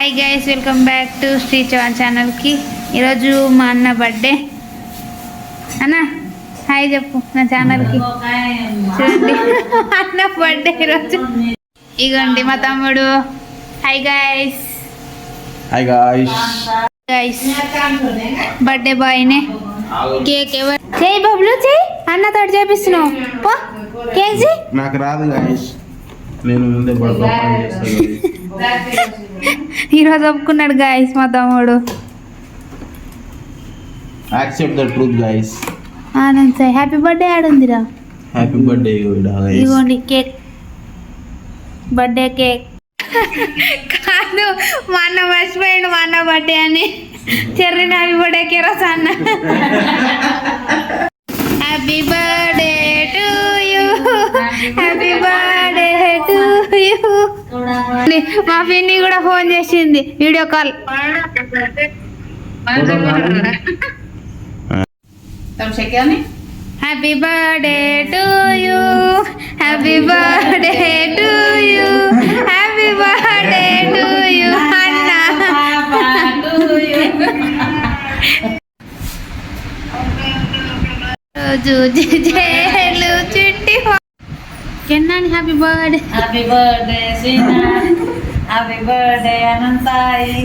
Hi guys, welcome back to Shri Chavan ఛానల్కి. ఈరోజు మా అన్న బర్త్డే. అన్న హాయ్ చెప్పు నా ఛానల్కి. చూడండి అన్న బర్త్డే ఈరోజు. ఇగోండి మా తమ్ముడు. Hi guys. Hi guys. Guys birthday బాయ్నే. కేక్ ఎవరు చేయి బబ్లు చేయి, అన్నతో చేపిస్తున్నావు పో. కేక్ చేయి. నాకు రాదు గాయ్స్, నేను ముందే ఈరోజు ఒప్పుకున్నాడు గాయస్ మా తమ్ముడు. Accept the truth guys. Anand sir happy birthday ఆడుందిరా. హ్యాపీ బర్త్డే ఇగోండి కేక్, బర్త్డే కేక్. కాదు మా అన్న మర్చిపోయాడు మా అన్న బర్త్డే అని. చెర్రీని హ్యాపీ బర్త్డే కేరస్ అన్న. Happy birthday to you, happy birthday to you. మా పిన్ని కూడా ఫోన్ చేసింది video call. Happy birthday to you, happy birthday to you, happy birthday to you అన్న. రోజు జేలు చుట్టి కెన్నాని happy birthday. Happy birthday Srinath, happy birthday అనంతాయి.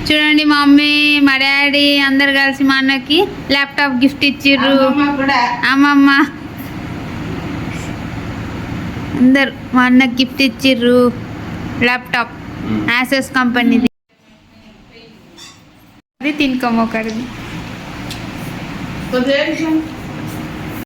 చూడండి మా మమ్మీ మా డాడీ అందరు కలిసి మా అన్నకి ల్యాప్టాప్ గిఫ్ట్ ఇచ్చిర్రు. అమ్మమ్మ అందరు మా అన్నకి గిఫ్ట్ ఇచ్చిర్రు ల్యాప్టాప్, యాసెస్ కంపెనీది. అది తినుకోమోకరిది.